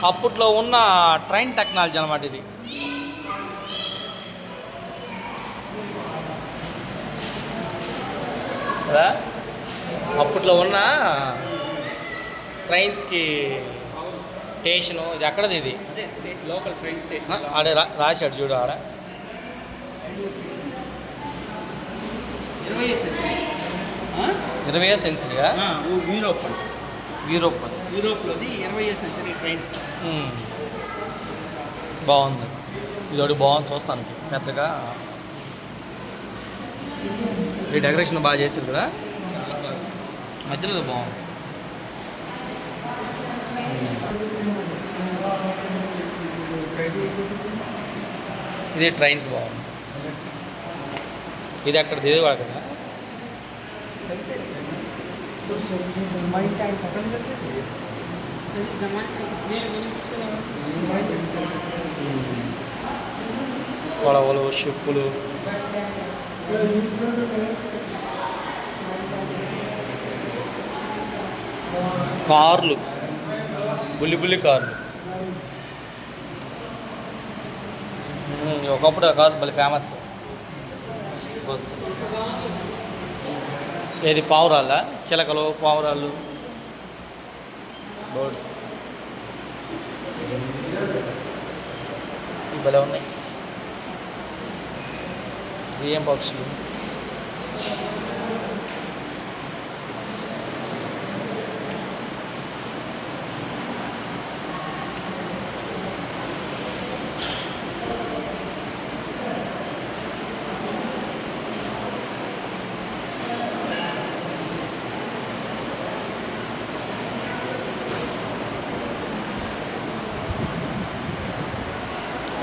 అప్పట్లో ఉన్న train technology అనమాట ఇది. కదా అప్పట్లో ఉన్న ట్రైన్స్కి స్టేషను. ఇది ఎక్కడది? ఇది లోకల్ ట్రైన్ స్టేషన్. ఆడే రాశాడు చూడు ఆడ. 20వ సెంచరీ. 20వ సెంచరీగా? యూరోప్ అండి. యూరోప్లోది 20వ సెంచరీ ట్రైన్. బాగుంది. ఇది ఒకటి బాగుంది చూస్తాను పెద్దగా. ఈ డెకరేషన్ బాగా చేశారు కదా, చాలా బాగా. మధ్యలో బాగుంది. ఇది ట్రైన్స్ బాగుంది. ఇది అక్కడ దేవాడ కదా. పడవలు, షిప్పులు, కార్లు, బుల్లి కార్లు. ఒకప్పుడు ఆ కారు మళ్ళీ ఫేమస్. బస్సు ఏది పావురాళ్ళ, చిలకలు, పావురాళ్ళు, బర్డ్స్ భలే ఉన్నాయి. ఏం పక్షులు.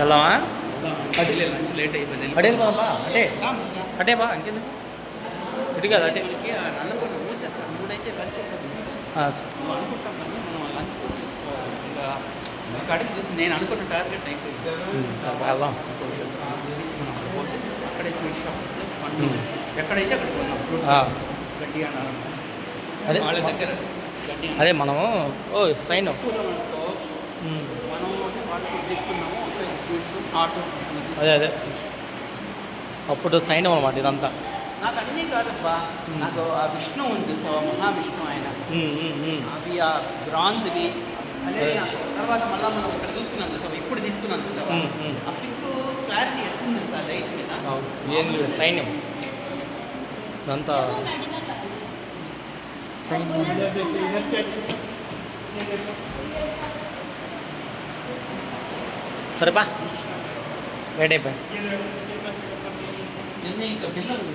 వెళ్దామా? లంచ్ లేట్ అయిపోయింది. అటే బాబా, అటే బా. ఇంకెందుకు ఇటు కదా అటే. నల్లగొండ మూసేస్తాను. మూడైతే లంచ్ నువ్వు అనుకుంటాం కానీ మనం లంచ్ చేసుకోవాలి. ఇంకా అక్కడికి చూసి నేను అనుకున్న టార్గెట్ అయిపోయింది. వెళ్దాం. మనం పోతే అక్కడే స్వీట్ షాప్ పండు ఎక్కడైతే అక్కడ కొన్నాం. ఫ్రూట్ గడ్డి అన్నారు అదే వాళ్ళ దగ్గర గడ్డి. అదే మనము సైన్ మనం వాటికి తీసుకున్నాము. Sweets auto. అదే అప్పుడు సైన్ అన్నమాట ఇదంతా. నాకు అన్నీ కాదబ్బా, నాకు ఆ విష్ణు ఉంది చూసావా, మహావిష్ణు ఆయన. అవి ఆ బ్రాంజ్వి. అదే తర్వాత మళ్ళీ మనం ఇక్కడ చూసుకున్నాం చూసావా, ఇప్పుడు తీసుకున్నాం చూసావా, ఆ పింక్ క్లారిటీ ఎట్లుంది తెలుసా లైట్ మీద. ఏం లేదు సైన్యం ఇదంతా సైన్యం. సరేపా, వెయిట్ అయిపోయి. ఇంకా పిల్లలు